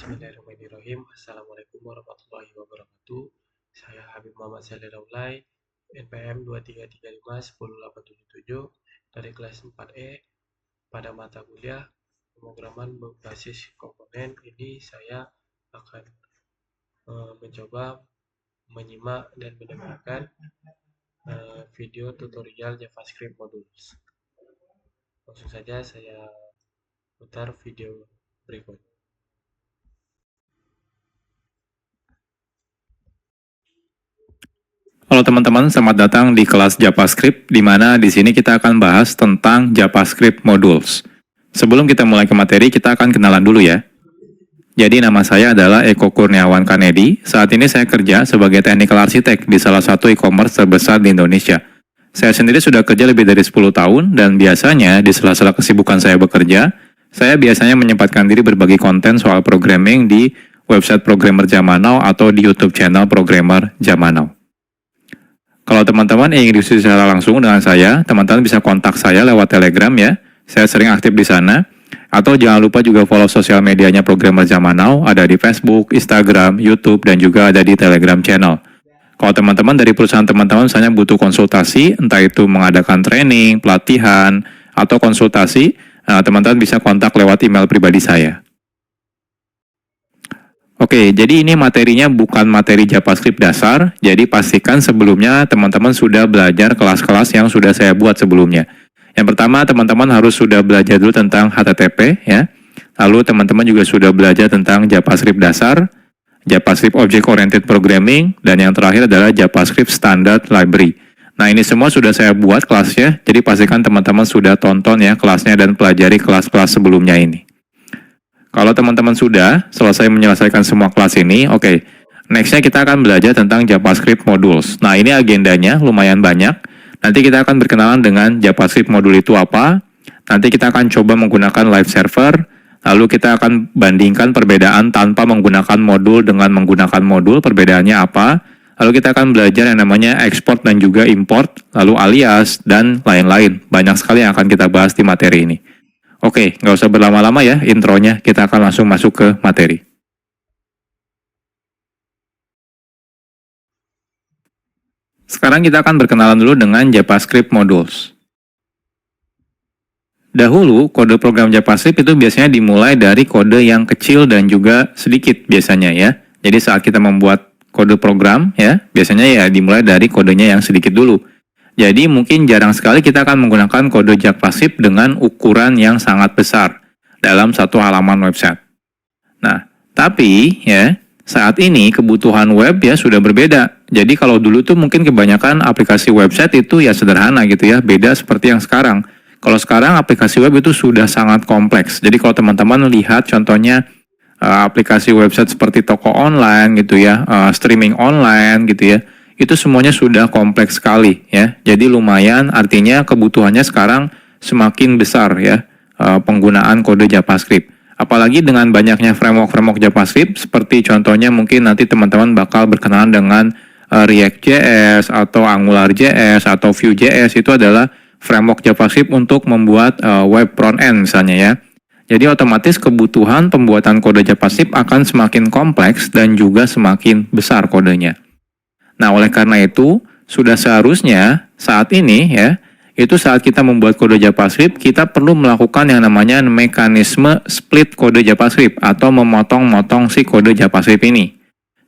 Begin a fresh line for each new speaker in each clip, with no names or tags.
Bismillahirrahmanirrahim. Assalamualaikum warahmatullahi wabarakatuh. Saya Habib Muhammad Saleh Daulay, NPM 23351087 dari kelas 4E. Pada mata kuliah pemrograman berbasis komponen ini saya akan mencoba menyimak dan mendengarkan video tutorial JavaScript Modules. Langsung saja saya putar video berikut.
Halo teman-teman, selamat datang di kelas JavaScript, di mana di sini kita akan bahas tentang JavaScript Modules. Sebelum kita mulai ke materi, kita akan kenalan dulu ya. Jadi nama saya adalah Eko Kurniawan Kanedi. Saat ini saya kerja sebagai Technical Architect di salah satu e-commerce terbesar di Indonesia. Saya sendiri sudah kerja lebih dari 10 tahun, dan biasanya di sela-sela kesibukan saya bekerja, saya biasanya menyempatkan diri berbagi konten soal programming di website Programmer Zaman Now atau di YouTube channel Programmer Zaman Now. Kalau teman-teman ingin diskusi secara langsung dengan saya, teman-teman bisa kontak saya lewat Telegram ya. Saya sering aktif di sana. Atau jangan lupa juga follow sosial medianya Programmer Zaman Now, ada di Facebook, Instagram, YouTube, dan juga ada di Telegram channel. Kalau teman-teman dari perusahaan teman-teman misalnya butuh konsultasi, entah itu mengadakan training, pelatihan, atau konsultasi, teman-teman bisa kontak lewat email pribadi saya. Oke, jadi ini materinya bukan materi JavaScript dasar, jadi pastikan sebelumnya teman-teman sudah belajar kelas-kelas yang sudah saya buat sebelumnya. Yang pertama, teman-teman harus sudah belajar dulu tentang HTTP, ya. Lalu teman-teman juga sudah belajar tentang JavaScript dasar, JavaScript Object Oriented Programming, dan yang terakhir adalah JavaScript Standard Library. Nah, ini semua sudah saya buat kelasnya, jadi pastikan teman-teman sudah tonton ya kelasnya dan pelajari kelas-kelas sebelumnya ini. Kalau teman-teman sudah selesai menyelesaikan semua kelas ini, oke. Nextnya kita akan belajar tentang JavaScript Modules. Nah, ini agendanya lumayan banyak. Nanti kita akan berkenalan dengan JavaScript Module itu apa. Nanti kita akan coba menggunakan live server. Lalu kita akan bandingkan perbedaan tanpa menggunakan modul dengan menggunakan modul, perbedaannya apa. Lalu kita akan belajar yang namanya export dan juga import, lalu alias, dan lain-lain. Banyak sekali yang akan kita bahas di materi ini. Oke, nggak usah berlama-lama ya intronya, kita akan langsung masuk ke materi. Sekarang kita akan berkenalan dulu dengan JavaScript Modules. Dahulu, kode program JavaScript itu biasanya dimulai dari kode yang kecil dan juga sedikit biasanya ya. Jadi saat kita membuat kode program ya, biasanya ya dimulai dari kodenya yang sedikit dulu. Jadi mungkin jarang sekali kita akan menggunakan kode JavaScript dengan ukuran yang sangat besar dalam satu halaman website. Nah, tapi ya saat ini kebutuhan web ya sudah berbeda. Jadi kalau dulu tuh mungkin kebanyakan aplikasi website itu ya sederhana gitu ya, beda seperti yang sekarang. Kalau sekarang aplikasi web itu sudah sangat kompleks. Jadi kalau teman-teman lihat contohnya aplikasi website seperti toko online gitu ya, streaming online gitu ya, itu semuanya sudah kompleks sekali ya. Jadi lumayan, artinya kebutuhannya sekarang semakin besar ya penggunaan kode JavaScript. Apalagi dengan banyaknya framework JavaScript, seperti contohnya mungkin nanti teman-teman bakal berkenalan dengan React.js atau AngularJS atau Vue.js, itu adalah framework JavaScript untuk membuat web front-end misalnya ya. Jadi otomatis kebutuhan pembuatan kode JavaScript akan semakin kompleks dan juga semakin besar kodenya. Nah, oleh karena itu, sudah seharusnya saat ini ya, itu saat kita membuat kode JavaScript, kita perlu melakukan yang namanya mekanisme split kode JavaScript atau memotong-motong si kode JavaScript ini.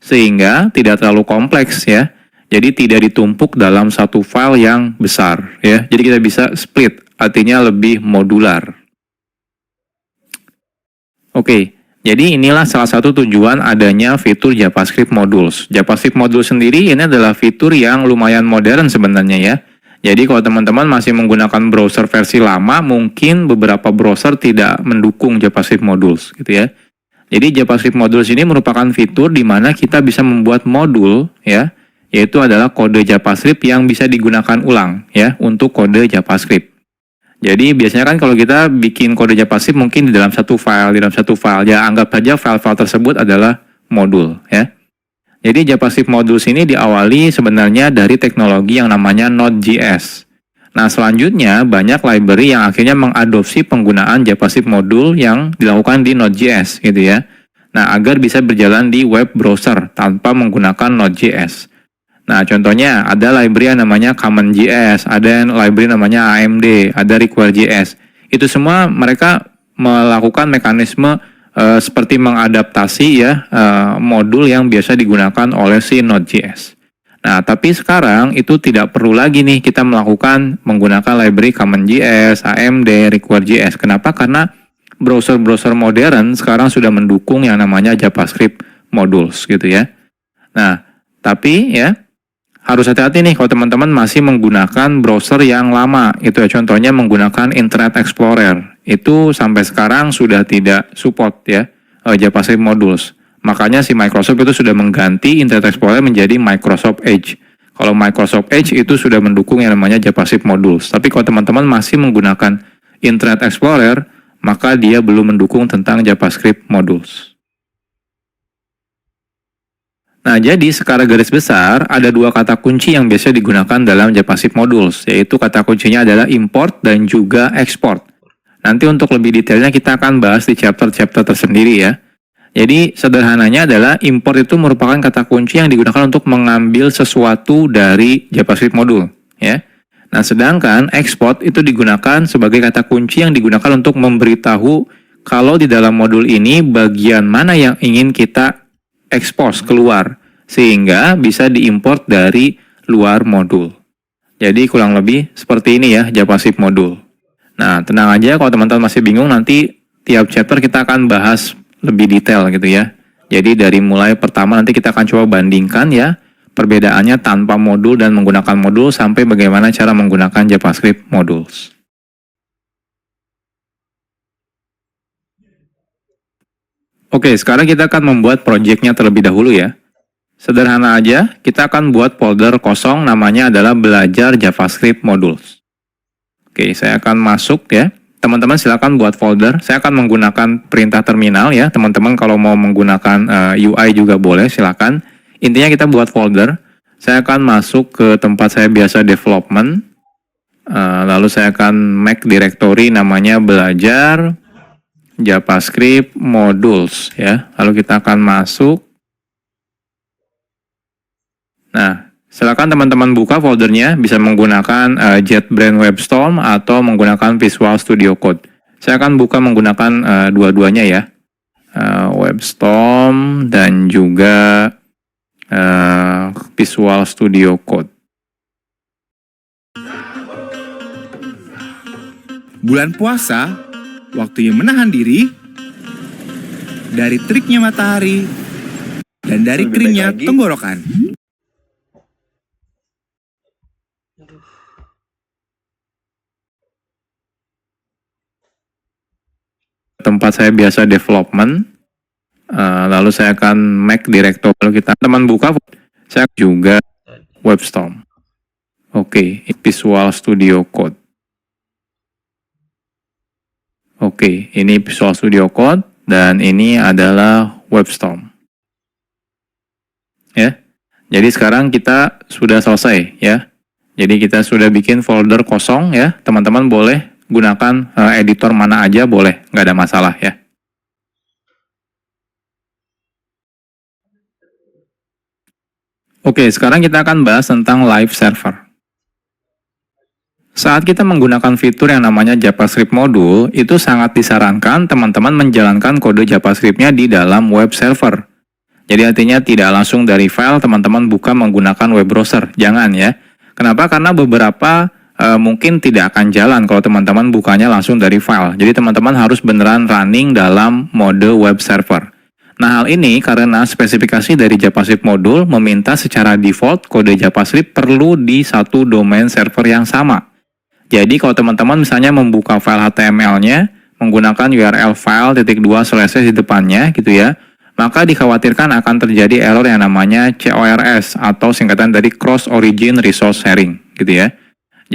Sehingga tidak terlalu kompleks ya. Jadi tidak ditumpuk dalam satu file yang besar ya. Jadi kita bisa split, artinya lebih modular. Oke. Jadi inilah salah satu tujuan adanya fitur JavaScript Modules. JavaScript Modules sendiri ini adalah fitur yang lumayan modern sebenarnya ya. Jadi kalau teman-teman masih menggunakan browser versi lama, mungkin beberapa browser tidak mendukung JavaScript Modules gitu ya. Jadi JavaScript Modules ini merupakan fitur di mana kita bisa membuat modul ya, yaitu adalah kode JavaScript yang bisa digunakan ulang ya untuk kode JavaScript. Jadi biasanya kan kalau kita bikin kode JavaScript mungkin di dalam satu file, ya anggap saja file-file tersebut adalah modul ya. Jadi JavaScript Modules ini diawali sebenarnya dari teknologi yang namanya Node.js. Nah, selanjutnya banyak library yang akhirnya mengadopsi penggunaan JavaScript modul yang dilakukan di Node.js gitu ya. Nah, agar bisa berjalan di web browser tanpa menggunakan Node.js. Nah, contohnya ada library yang namanya CommonJS, ada library namanya AMD, ada Require.js. Itu semua mereka melakukan mekanisme seperti mengadaptasi ya modul yang biasa digunakan oleh si Node.js. Nah, tapi sekarang itu tidak perlu lagi nih kita menggunakan library CommonJS, AMD, Require.js. Kenapa? Karena browser-browser modern sekarang sudah mendukung yang namanya JavaScript modules gitu ya. Nah, tapi ya harus hati-hati nih kalau teman-teman masih menggunakan browser yang lama gitu ya. Contohnya menggunakan Internet Explorer. Itu sampai sekarang sudah tidak support ya JavaScript modules. Makanya si Microsoft itu sudah mengganti Internet Explorer menjadi Microsoft Edge. Kalau Microsoft Edge itu sudah mendukung yang namanya JavaScript modules. Tapi kalau teman-teman masih menggunakan Internet Explorer, maka dia belum mendukung tentang JavaScript modules. Nah, jadi secara garis besar ada dua kata kunci yang biasa digunakan dalam JavaScript modules, yaitu kata kuncinya adalah import dan juga export. Nanti untuk lebih detailnya kita akan bahas di chapter-chapter tersendiri ya. Jadi sederhananya adalah import itu merupakan kata kunci yang digunakan untuk mengambil sesuatu dari JavaScript modul ya. Nah, sedangkan export itu digunakan sebagai kata kunci yang digunakan untuk memberitahu kalau di dalam modul ini bagian mana yang ingin kita expose keluar sehingga bisa diimport dari luar modul. Jadi kurang lebih seperti ini ya JavaScript modul. Nah, tenang aja kalau teman-teman masih bingung, nanti tiap chapter kita akan bahas lebih detail gitu ya. Jadi dari mulai pertama nanti kita akan coba bandingkan ya perbedaannya tanpa modul dan menggunakan modul sampai bagaimana cara menggunakan JavaScript modules. Oke, sekarang kita akan membuat projectnya terlebih dahulu ya. Sederhana aja, kita akan buat folder kosong namanya adalah belajar JavaScript modules. Oke, saya akan masuk ya. Teman-teman silakan buat folder. Saya akan menggunakan perintah terminal ya. Teman-teman kalau mau menggunakan UI juga boleh, silakan. Intinya kita buat folder. Saya akan masuk ke tempat saya biasa development. Lalu saya akan make directory namanya belajar JavaScript modules ya. Lalu kita akan masuk. Nah, silakan teman-teman buka foldernya, bisa menggunakan JetBrains WebStorm atau menggunakan Visual Studio Code. Saya akan buka menggunakan dua-duanya ya. WebStorm dan juga Visual Studio Code.
Bulan puasa, waktunya menahan diri dari teriknya matahari dan dari keringnya tenggorokan.
Tempat saya biasa development, lalu saya akan make directory. Lalu kita teman buka, saya juga WebStorm. Oke, Visual Studio Code. Oke, ini Visual Studio Code dan ini adalah WebStorm. Ya, jadi sekarang kita sudah selesai ya. Jadi kita sudah bikin folder kosong ya. Teman-teman boleh gunakan editor mana aja boleh, nggak ada masalah ya. Oke, sekarang kita akan bahas tentang live server. Saat kita menggunakan fitur yang namanya JavaScript module, itu sangat disarankan teman-teman menjalankan kode JavaScript-nya di dalam web server. Jadi artinya tidak langsung dari file teman-teman buka menggunakan web browser, jangan ya. Kenapa? Karena beberapa mungkin tidak akan jalan kalau teman-teman bukanya langsung dari file. Jadi teman-teman harus beneran running dalam mode web server. Nah, hal ini karena spesifikasi dari JavaScript module meminta secara default kode JavaScript perlu di satu domain server yang sama. Jadi kalau teman-teman misalnya membuka file HTML-nya menggunakan URL file /2/ di depannya gitu ya, maka dikhawatirkan akan terjadi error yang namanya CORS atau singkatan dari Cross Origin Resource Sharing gitu ya.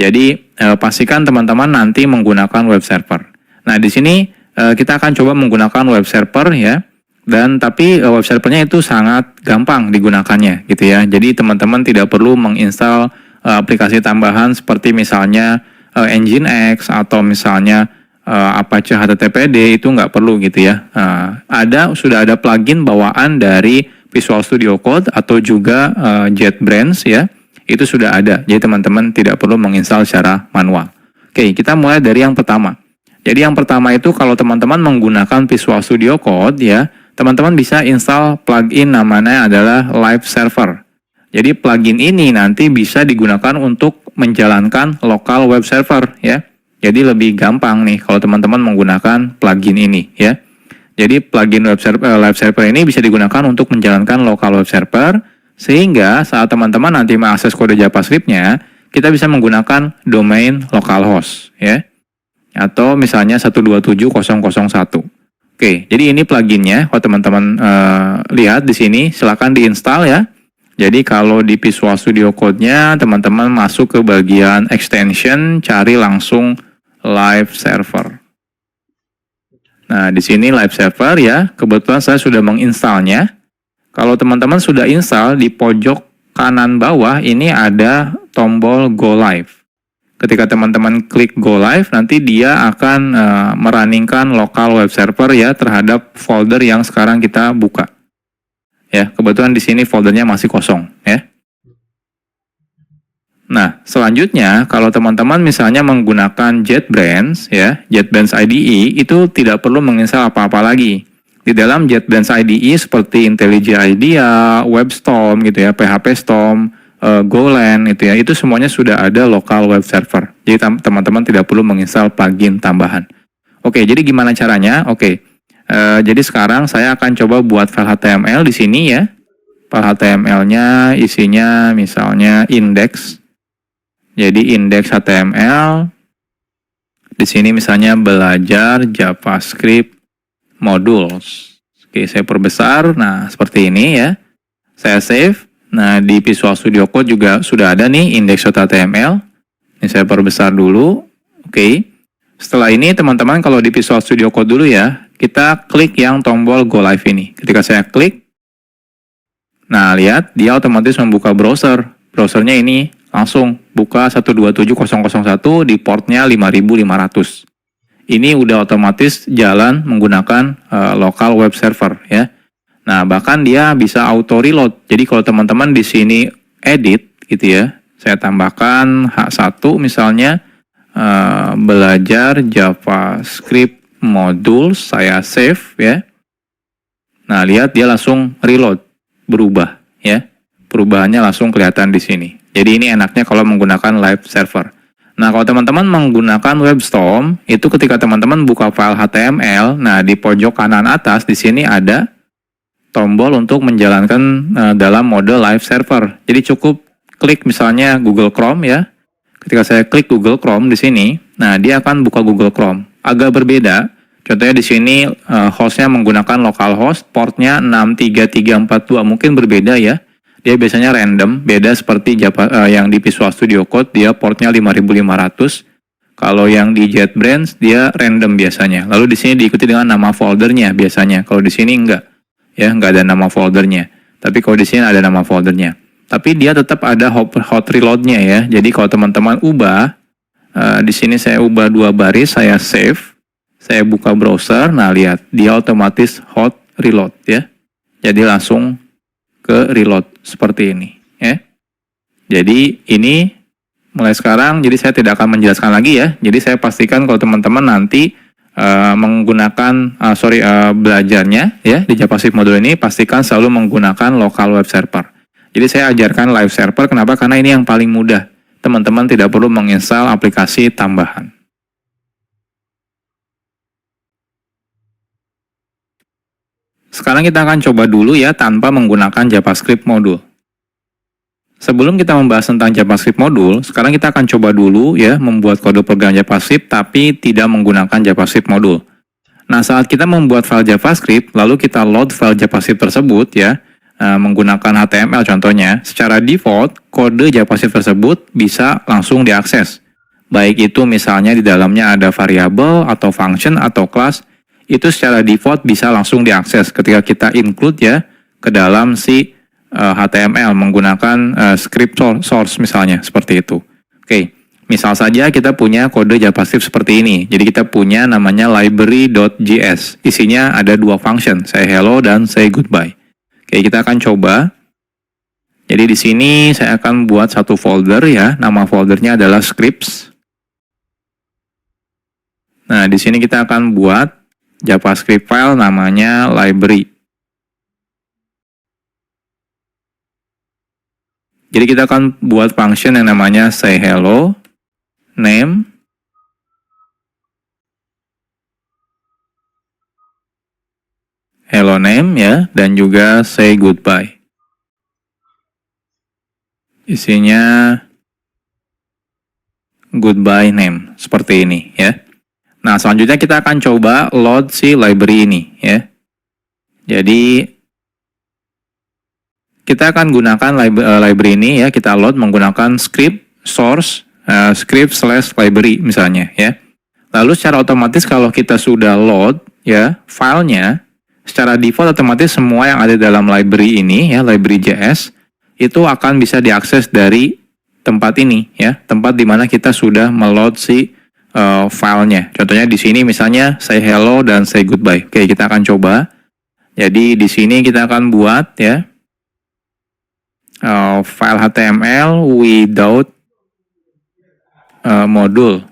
Jadi pastikan teman-teman nanti menggunakan web server. Nah, di sini kita akan coba menggunakan web server ya. Dan tapi web servernya itu sangat gampang digunakannya gitu ya. Jadi teman-teman tidak perlu menginstal aplikasi tambahan seperti misalnya Nginx atau misalnya Apache HTTPD itu nggak perlu gitu ya. Sudah ada plugin bawaan dari Visual Studio Code atau juga JetBrains ya. Itu sudah ada. Jadi teman-teman tidak perlu menginstal secara manual. Oke, kita mulai dari yang pertama. Jadi yang pertama itu kalau teman-teman menggunakan Visual Studio Code ya, teman-teman bisa install plugin namanya adalah Live Server. Jadi plugin ini nanti bisa digunakan untuk menjalankan local web server ya. Jadi lebih gampang nih kalau teman-teman menggunakan plugin ini ya. Jadi plugin Live Server ini bisa digunakan untuk menjalankan local web server sehingga saat teman-teman nanti mengakses kode JavaScript-nya, kita bisa menggunakan domain localhost ya. Atau misalnya 127.0.0.1. Oke, jadi ini pluginnya. Kalau teman-teman lihat di sini, silakan diinstal ya. Jadi kalau di Visual Studio Code-nya, teman-teman masuk ke bagian extension, cari langsung Live Server. Nah, di sini Live Server ya. Kebetulan saya sudah menginstalnya. Kalau teman-teman sudah install, di pojok kanan bawah ini ada tombol Go Live. Ketika teman-teman klik Go Live, nanti dia akan merunningkan local web server ya terhadap folder yang sekarang kita buka. Ya, kebetulan di sini foldernya masih kosong ya. Nah, selanjutnya kalau teman-teman misalnya menggunakan JetBrains ya, JetBrains IDE itu tidak perlu menginstal apa-apa lagi. Di dalam JetBrains IDE seperti IntelliJ IDEA, WebStorm gitu ya, PHPStorm, Golang itu ya, itu semuanya sudah ada local web server. Jadi teman-teman tidak perlu menginstal plugin tambahan. Oke, jadi gimana caranya? Oke, jadi sekarang saya akan coba buat file HTML di sini ya. File HTML-nya isinya misalnya index. Jadi index HTML. Di sini misalnya belajar JavaScript modules. Oke, saya perbesar. Nah, seperti ini ya. Saya save. Nah, di Visual Studio Code juga sudah ada nih index.html. Ini saya perbesar dulu. Oke. Setelah ini teman-teman kalau di Visual Studio Code dulu ya, kita klik yang tombol Go Live ini. Ketika saya klik, nah lihat dia otomatis membuka browser. Browsernya ini langsung buka 127.0.0.1 di portnya 5500. Ini udah otomatis jalan menggunakan local web server ya. Nah, bahkan dia bisa auto reload. Jadi kalau teman-teman di sini edit gitu ya, saya tambahkan H1 misalnya belajar JavaScript modul, saya save ya. Nah, lihat dia langsung reload, berubah ya. Perubahannya langsung kelihatan di sini. Jadi ini enaknya kalau menggunakan live server. Nah, kalau teman-teman menggunakan WebStorm, itu ketika teman-teman buka file HTML, nah di pojok kanan atas di sini ada tombol untuk menjalankan dalam mode live server. Jadi cukup klik misalnya Google Chrome ya. Ketika saya klik Google Chrome di sini, nah dia akan buka Google Chrome. Agak berbeda. Contohnya di sini hostnya menggunakan localhost, portnya 63342, mungkin berbeda ya. Dia biasanya random, beda seperti yang di Visual Studio Code, dia portnya 5500. Kalau yang di JetBrains dia random biasanya. Lalu di sini diikuti dengan nama foldernya biasanya. Kalau di sini enggak, ya enggak ada nama foldernya. Tapi kalau di sini ada nama foldernya. Tapi dia tetap ada hot reloadnya ya. Jadi kalau teman-teman ubah, di sini saya ubah 2 baris, saya save, saya buka browser. Nah lihat, dia otomatis hot reload ya. Jadi langsung ke reload seperti ini ya. Jadi ini mulai sekarang, jadi saya tidak akan menjelaskan lagi ya. Jadi saya pastikan kalau teman-teman nanti menggunakan belajarnya ya di JavaScript modul ini, pastikan selalu menggunakan local web server. Jadi saya ajarkan live server, kenapa? Karena ini yang paling mudah. Teman-teman tidak perlu menginstal aplikasi tambahan. Sekarang kita akan coba dulu ya tanpa menggunakan JavaScript modul. Sebelum kita membahas tentang JavaScript modul, sekarang kita akan coba dulu ya membuat kode program JavaScript tapi tidak menggunakan JavaScript modul. Nah, saat kita membuat file JavaScript, lalu kita load file JavaScript tersebut ya, menggunakan HTML contohnya, secara default kode JavaScript tersebut bisa langsung diakses. Baik itu misalnya di dalamnya ada variabel atau function atau class, itu secara default bisa langsung diakses ketika kita include ya ke dalam si HTML menggunakan script source misalnya seperti itu. Oke, Misal saja kita punya kode JavaScript seperti ini. Jadi kita punya namanya library.js. Isinya ada dua function, say hello dan say goodbye. Oke, kita akan coba. Jadi di sini saya akan buat satu folder ya. Nama foldernya adalah scripts. Nah, di sini kita akan buat JavaScript file namanya library. Jadi kita akan buat function yang namanya say hello, name, hello name ya, dan juga say goodbye. Isinya goodbye name, seperti ini ya. Nah, selanjutnya kita akan coba load si library ini ya. Jadi kita akan gunakan library ini ya, kita load menggunakan script source script/library misalnya ya. Lalu secara otomatis kalau kita sudah load ya filenya, secara default otomatis semua yang ada dalam library ini ya, library.js itu akan bisa diakses dari tempat ini ya, tempat di mana kita sudah meload si filenya. Contohnya di sini misalnya say hello dan say goodbye. Oke, kita akan coba. Jadi di sini kita akan buat ya file HTML without module.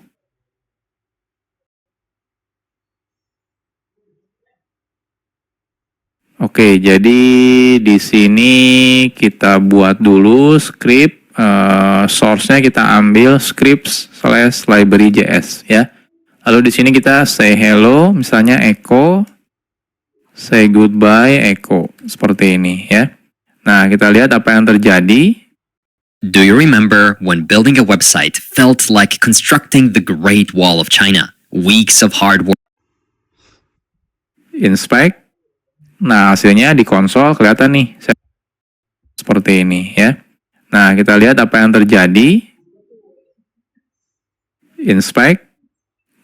Oke, jadi di sini kita buat dulu script, source-nya kita ambil scripts/library.js ya. Lalu di sini kita say hello, misalnya echo, say goodbye, echo, seperti ini ya. Nah, kita lihat apa yang terjadi.
Do you remember when building a website felt like constructing the Great Wall of China? Weeks of hard work.
Inspect. Nah, hasilnya di konsol kelihatan nih. Seperti ini ya. Nah, kita lihat apa yang terjadi. Inspect.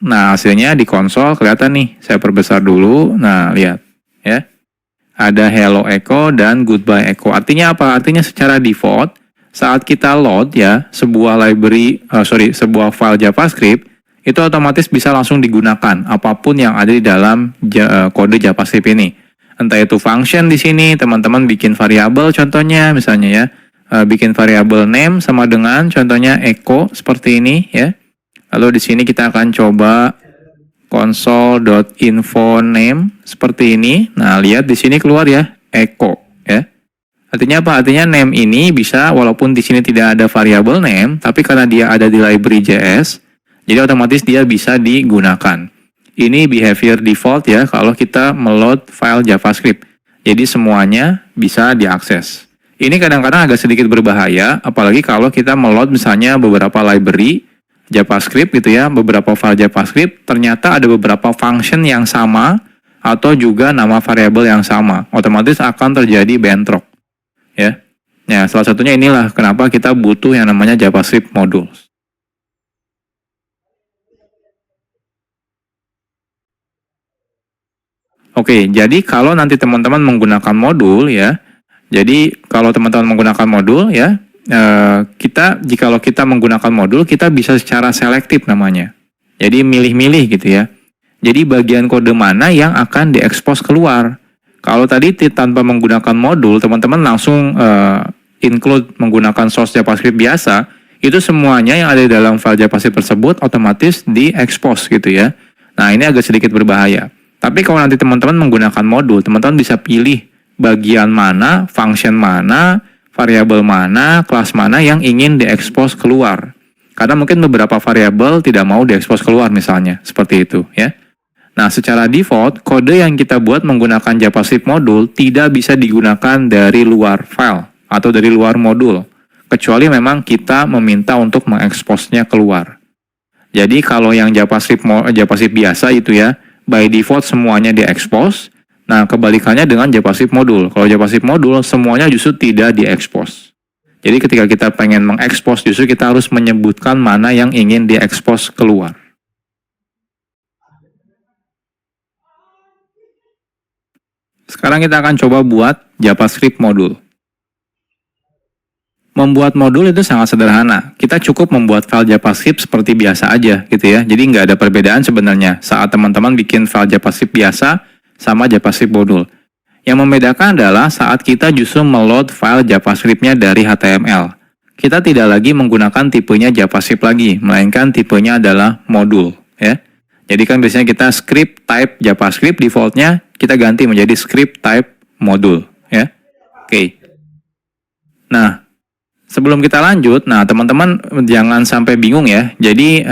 Nah, hasilnya di konsol kelihatan nih. Saya perbesar dulu. Nah, lihat ya. Ada hello echo dan goodbye echo. Artinya apa? Artinya secara default saat kita load ya sebuah sebuah file JavaScript itu otomatis bisa langsung digunakan apapun yang ada di dalam kode JavaScript ini. Entah itu function di sini, teman-teman bikin variabel contohnya misalnya ya. Bikin variabel name sama dengan contohnya echo seperti ini ya. Lalu di sini kita akan coba console.info name seperti ini. Nah, lihat di sini keluar ya echo ya. Artinya apa? Artinya name ini bisa walaupun di sini tidak ada variabel name, tapi karena dia ada di library.js, jadi otomatis dia bisa digunakan. Ini behavior default ya kalau kita meload file JavaScript. Jadi semuanya bisa diakses. Ini kadang-kadang agak sedikit berbahaya, apalagi kalau kita meload misalnya beberapa library JavaScript gitu ya, beberapa file JavaScript, ternyata ada beberapa function yang sama atau juga nama variabel yang sama. Otomatis akan terjadi bentrok. Ya. Ya, salah satunya inilah kenapa kita butuh yang namanya JavaScript modules. Oke, jadi kalau nanti teman-teman menggunakan modul ya, jadi kalau teman-teman menggunakan modul ya, jikalau kita menggunakan modul, kita bisa secara selektif namanya. Jadi milih-milih gitu ya. Jadi bagian kode mana yang akan diekspos keluar. Kalau tadi tanpa menggunakan modul, teman-teman langsung include menggunakan source JavaScript biasa, itu semuanya yang ada di dalam file JavaScript tersebut otomatis diekspos gitu ya. Nah, ini agak sedikit berbahaya. Tapi kalau nanti teman-teman menggunakan modul, teman-teman bisa pilih bagian mana, function mana, variabel mana, kelas mana yang ingin diekspos keluar. Karena mungkin beberapa variabel tidak mau diekspos keluar misalnya, seperti itu ya. Nah, secara default, kode yang kita buat menggunakan JavaScript modul tidak bisa digunakan dari luar file atau dari luar modul, kecuali memang kita meminta untuk mengeksposnya keluar. Jadi kalau yang JavaScript biasa itu ya, by default semuanya diekspos. Nah, kebalikannya dengan JavaScript modul. Kalau JavaScript modul, semuanya justru tidak diekspos. Jadi ketika kita pengen mengekspos, justru kita harus menyebutkan mana yang ingin diekspos keluar. Sekarang kita akan coba buat JavaScript modul. Membuat modul itu sangat sederhana. Kita cukup membuat file JavaScript seperti biasa aja gitu ya. Jadi nggak ada perbedaan sebenarnya saat teman-teman bikin file JavaScript biasa sama JavaScript modul. Yang membedakan adalah saat kita justru meload file JavaScript-nya dari HTML. Kita tidak lagi menggunakan tipenya JavaScript lagi, melainkan tipenya adalah modul, ya. Jadi kan biasanya kita script type JavaScript defaultnya kita ganti menjadi script type modul, ya. Oke. Nah, sebelum kita lanjut, teman-teman jangan sampai bingung ya. Jadi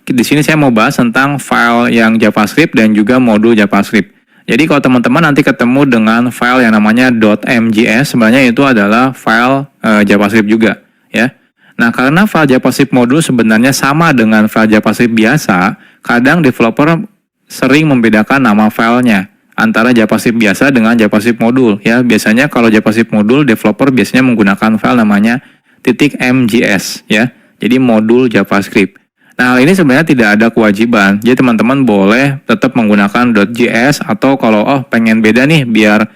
di sini saya mau bahas tentang file yang JavaScript dan juga modul JavaScript. Jadi kalau teman-teman nanti ketemu dengan file yang namanya .mjs, sebenarnya itu adalah file JavaScript juga, ya. Nah, karena file JavaScript modul sebenarnya sama dengan file JavaScript biasa, kadang developer sering membedakan nama filenya antara JavaScript biasa dengan JavaScript modul, ya. Biasanya kalau JavaScript modul, developer biasanya menggunakan file namanya .mjs, ya. Jadi modul JavaScript. Nah, hal ini sebenarnya tidak ada kewajiban. Jadi teman-teman boleh tetap menggunakan .js atau kalau pengen beda nih biar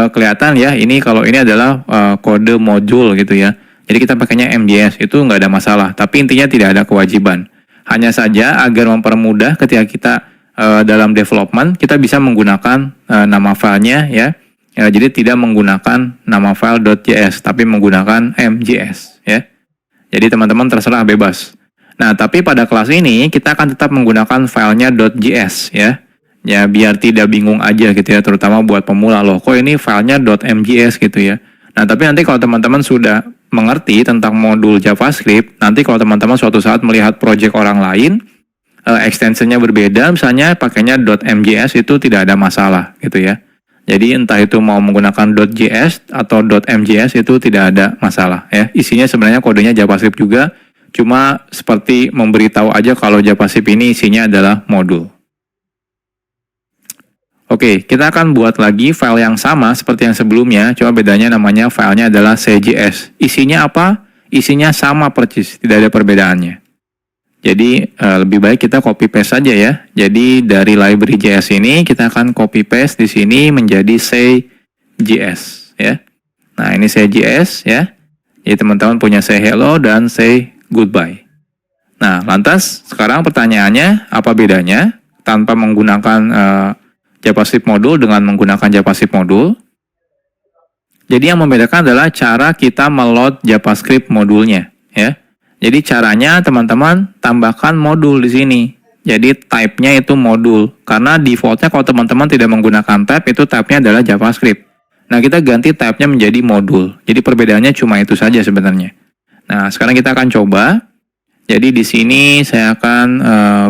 kelihatan ya, ini kalau ini adalah kode modul gitu ya. Jadi kita pakainya MJS, itu nggak ada masalah. Tapi intinya tidak ada kewajiban. Hanya saja agar mempermudah ketika kita dalam development, kita bisa menggunakan nama filenya ya. Jadi tidak menggunakan nama file .js, tapi menggunakan MJS ya. Jadi teman-teman terserah bebas. Nah, tapi pada kelas ini kita akan tetap menggunakan filenya .js ya. Ya, biar tidak bingung aja gitu ya, terutama buat pemula loh. Kok ini filenya .mjs gitu ya. Nah, tapi nanti kalau teman-teman sudah mengerti tentang modul JavaScript, nanti kalau teman-teman suatu saat melihat project orang lain, extensionnya berbeda, misalnya pakainya .mjs itu tidak ada masalah gitu ya. Jadi entah itu mau menggunakan .js atau .mjs itu tidak ada masalah ya. Isinya sebenarnya kodenya JavaScript juga. Cuma seperti memberitahu aja kalau JavaScript ini isinya adalah modul. Oke, kita akan buat lagi file yang sama seperti yang sebelumnya, cuma bedanya namanya filenya adalah CJS. Isinya apa? Isinya sama persis, tidak ada perbedaannya. Jadi lebih baik kita copy paste saja ya. Jadi dari library JS ini kita akan copy paste di sini menjadi CJS ya. Nah, ini CJS ya. Jadi teman-teman punya say hello dan say goodbye. Nah, lantas sekarang pertanyaannya apa bedanya tanpa menggunakan JavaScript modul dengan menggunakan JavaScript modul? Jadi yang membedakan adalah cara kita meload JavaScript modulnya, ya. Jadi caranya teman-teman tambahkan modul di sini. Jadi type-nya itu modul. Karena defaultnya kalau teman-teman tidak menggunakan type, itu type-nya adalah JavaScript. Nah, kita ganti type-nya menjadi modul. Jadi perbedaannya cuma itu saja sebenarnya. Nah, sekarang kita akan coba. Jadi di sini saya akan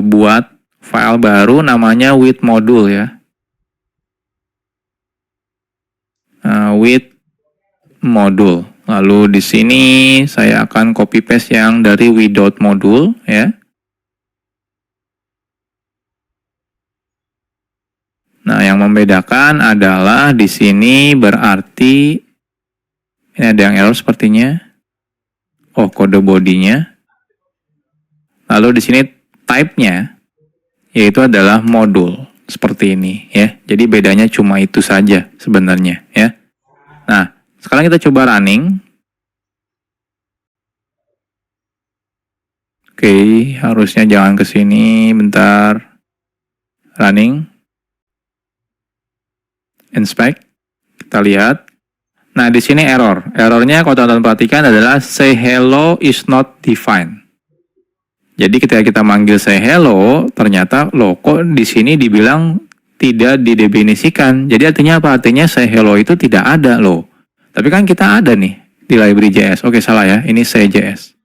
buat file baru namanya with module ya. With module. Lalu di sini saya akan copy paste yang dari without module ya. Nah, yang membedakan adalah di sini berarti ini ada yang error sepertinya. Oh, kode bodinya. Lalu di sini type-nya yaitu adalah modul seperti ini ya. Jadi bedanya cuma itu saja sebenarnya ya. Nah, sekarang kita coba running. Oke, harusnya jangan ke sini, bentar. Running. Inspect. Kita lihat. Nah, di sini error. Errornya kalau teman-teman perhatikan adalah say hello is not defined. Jadi ketika kita manggil say hello, ternyata loh kok di sini dibilang tidak didefinisikan. Jadi artinya apa? Artinya say hello itu tidak ada loh. Tapi kan kita ada nih di library JS. Oke, salah ya. Ini say.js.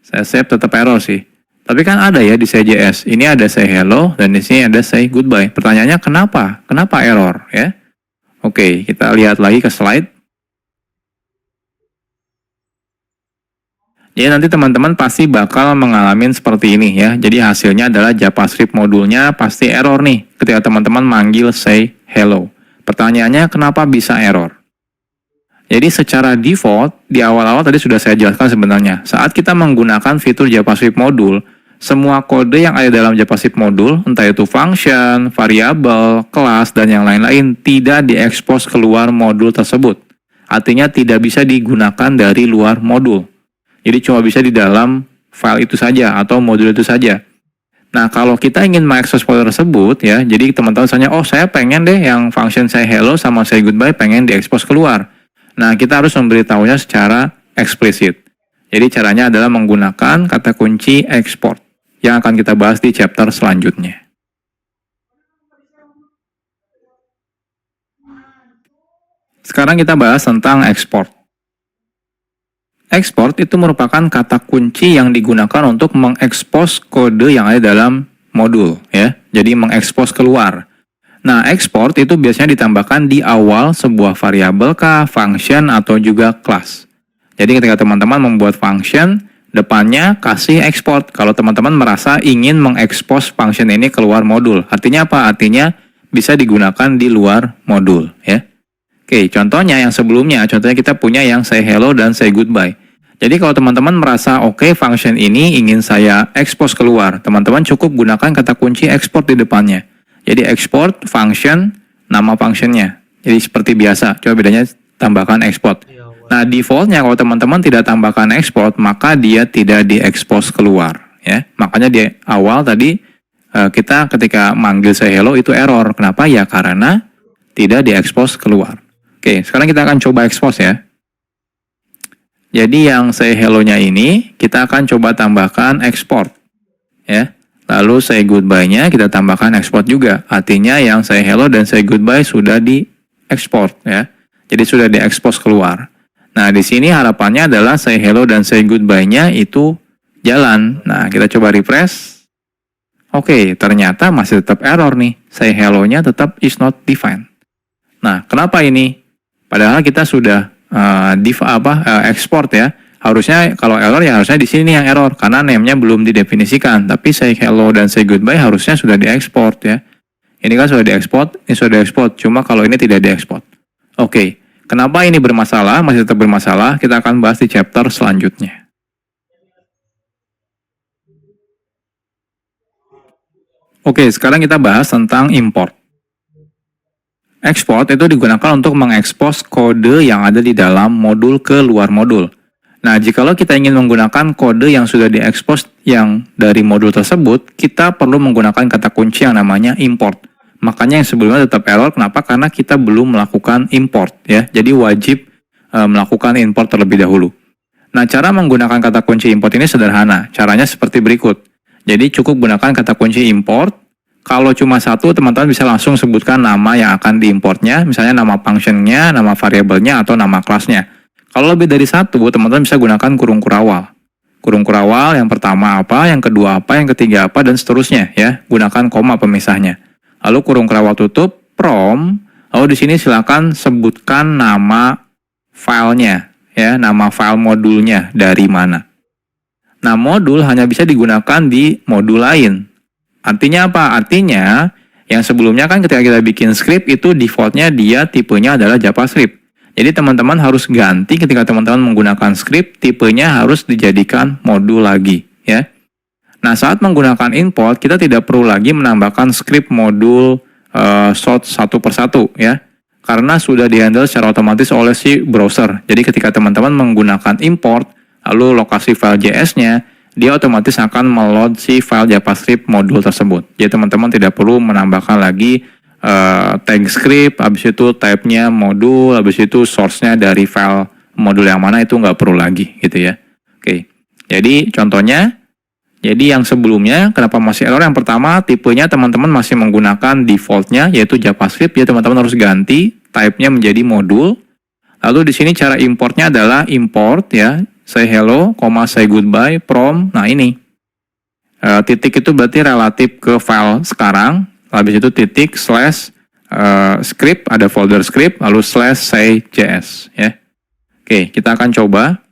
Saya save tetap error sih. Tapi kan ada ya di say.js. Ini ada say hello dan di sini ada say goodbye. Pertanyaannya kenapa? Kenapa error ya? Oke, kita lihat lagi ke slide. Jadi nanti teman-teman pasti bakal mengalami seperti ini ya. Jadi hasilnya adalah JavaScript modulnya pasti error nih ketika teman-teman manggil say hello. Pertanyaannya kenapa bisa error? Jadi secara default di awal-awal tadi sudah saya jelaskan sebenarnya. Saat kita menggunakan fitur JavaScript modul, semua kode yang ada dalam JavaScript modul, entah itu function, variabel, kelas, dan yang lain-lain tidak diekspos keluar modul tersebut. artinya tidak bisa digunakan dari luar modul. Jadi cuma bisa di dalam file itu saja atau modul itu saja. Nah, kalau kita ingin mengakses folder tersebut ya, jadi teman-teman misalnya, oh saya pengen deh yang function say hello sama say goodbye pengen diekspos keluar. Nah, kita harus memberitahunya secara eksplisit. Jadi caranya adalah menggunakan kata kunci export yang akan kita bahas di chapter selanjutnya. Sekarang kita bahas tentang export. Export itu merupakan kata kunci yang digunakan untuk mengekspos kode yang ada dalam modul ya. Jadi mengekspos keluar. Nah, export itu biasanya ditambahkan di awal sebuah variabel kah, function atau juga class. Jadi ketika teman-teman membuat function, depannya kasih export kalau teman-teman merasa ingin mengekspos function ini keluar modul. Artinya apa? Artinya bisa digunakan di luar modul ya. Oke, contohnya yang sebelumnya, contohnya kita punya yang say hello dan say goodbye. Jadi kalau teman-teman merasa oke, function ini ingin saya expose keluar, teman-teman cukup gunakan kata kunci export di depannya. Jadi export function, nama functionnya. Jadi seperti biasa, coba bedanya tambahkan export. Nah, defaultnya kalau teman-teman tidak tambahkan export, maka dia tidak diekspos keluar. Ya, makanya di awal tadi kita ketika manggil say hello itu error. Kenapa? Ya karena tidak diekspos keluar. Oke, sekarang kita akan coba expose ya. Jadi yang say hello-nya ini kita akan coba tambahkan export ya. Lalu say goodbye-nya kita tambahkan export juga. Artinya yang say hello dan say goodbye sudah diekspor ya. Jadi sudah diekspos keluar. Nah, di sini harapannya adalah say hello dan say goodbye-nya itu jalan. Nah, kita coba refresh. Oke, ternyata masih tetap error nih. Say hello-nya tetap is not defined. Nah, kenapa ini? Padahal kita sudah export ya. Harusnya kalau error ya harusnya di sini yang error karena name-nya belum didefinisikan. Tapi say hello dan say goodbye harusnya sudah diekspor ya. Ini kan sudah diekspor, ini sudah diekspor. Cuma kalau ini tidak diekspor. Oke, kenapa ini bermasalah? Masih tetap bermasalah. Kita akan bahas di chapter selanjutnya. Oke, sekarang kita bahas tentang import. Export itu digunakan untuk mengekspos kode yang ada di dalam modul ke luar modul. Nah, jikalau kita ingin menggunakan kode yang sudah diekspos yang dari modul tersebut, kita perlu menggunakan kata kunci yang namanya import. Makanya yang sebelumnya tetap error, kenapa? Karena kita belum melakukan import ya. Jadi wajib melakukan import terlebih dahulu. Nah, cara menggunakan kata kunci import ini sederhana. Caranya seperti berikut. Jadi cukup gunakan kata kunci import. Kalau cuma satu, teman-teman bisa langsung sebutkan nama yang akan diimportnya, misalnya nama functionnya, nama variabelnya, atau nama kelasnya. Kalau lebih dari satu, teman-teman bisa gunakan kurung kurawal. Kurung kurawal yang pertama apa, yang kedua apa, yang ketiga apa, dan seterusnya ya. Gunakan koma pemisahnya. Lalu kurung kurawal tutup, from, lalu di sini silakan sebutkan nama filenya, ya, nama file modulnya dari mana. Nah, modul hanya bisa digunakan di modul lain. Artinya apa? Artinya yang sebelumnya kan ketika kita bikin script itu defaultnya dia tipenya adalah JavaScript. Jadi teman-teman harus ganti ketika teman-teman menggunakan script, tipenya harus dijadikan modul lagi ya. Nah, saat menggunakan import kita tidak perlu lagi menambahkan script modul sort satu persatu ya. Karena sudah dihandle secara otomatis oleh si browser. Jadi ketika teman-teman menggunakan import lalu lokasi file JS-nya, dia otomatis akan meload si file JavaScript modul tersebut. Jadi teman-teman tidak perlu menambahkan lagi tag script, habis itu type-nya modul, habis itu source-nya dari file modul yang mana itu nggak perlu lagi gitu ya. Oke, jadi contohnya, jadi yang sebelumnya kenapa masih error? Yang pertama tipenya teman-teman masih menggunakan default-nya yaitu JavaScript, ya teman-teman harus ganti type-nya menjadi modul. Lalu di sini cara importnya adalah import ya. Say hello, say goodbye, from. Nah ini titik itu berarti relatif ke file sekarang. Habis itu titik slash script, ada folder script, lalu slash say js ya. Oke, kita akan coba.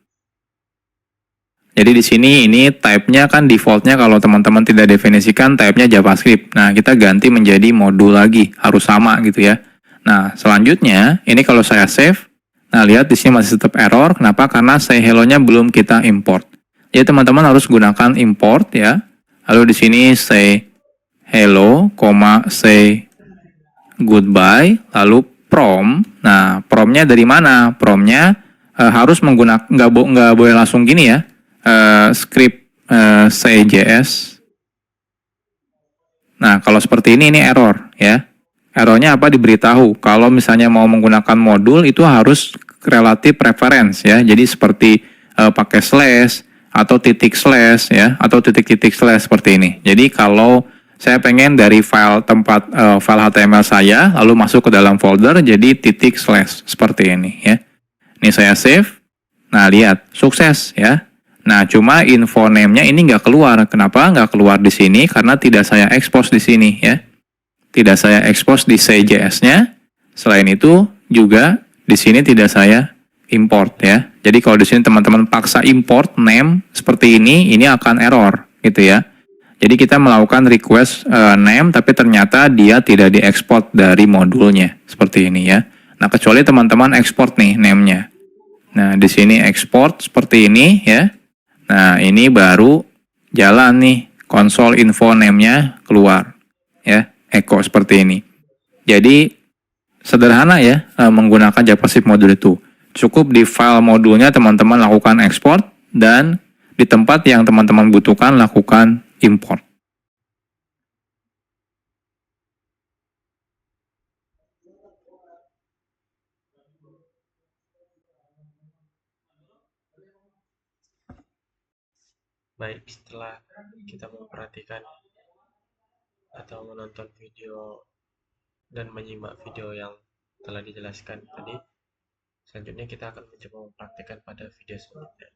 Jadi di sini ini type-nya kan default-nya kalau teman-teman tidak definisikan type-nya JavaScript. Nah, kita ganti menjadi modul lagi, harus sama gitu ya. Nah, selanjutnya ini kalau saya save. Nah, lihat di sini masih tetap error. Kenapa? Karena say hello-nya belum kita import. Jadi teman-teman harus gunakan import ya. Lalu di sini say hello, say goodbye, lalu from. Nah, from-nya promnya dari mana? Promnya harus menggunakan, nggak boleh langsung gini ya, script CJS. Nah, kalau seperti ini error ya. Errornya apa? Diberitahu kalau misalnya mau menggunakan modul itu harus relative preference ya. Jadi seperti pakai slash atau titik slash ya, atau titik-titik slash seperti ini. Jadi kalau saya pengen dari file tempat file HTML saya lalu masuk ke dalam folder jadi titik slash seperti ini ya. Ini saya save. Nah, lihat sukses ya. Nah, cuma info name-nya ini nggak keluar. Kenapa nggak keluar di sini? Karena tidak saya expose di sini ya. Tidak saya expose di CJS-nya. Selain itu juga di sini tidak saya import ya. Jadi kalau di sini teman-teman paksa import name seperti ini akan error gitu ya. Jadi kita melakukan request name tapi ternyata dia tidak diekspor dari modulnya seperti ini ya. Nah, kecuali teman-teman ekspor nih name-nya. Nah, di sini export seperti ini ya. Nah, ini baru jalan nih konsol info name-nya keluar ya, echo seperti ini. Jadi sederhana ya menggunakan JavaScript modul itu. Cukup di file modulnya teman-teman lakukan ekspor dan di tempat yang teman-teman butuhkan lakukan import.
Baik, setelah kita memperhatikan atau menonton video dan menyimak video yang telah dijelaskan tadi, selanjutnya kita akan mencoba mempraktikkan pada video selanjutnya.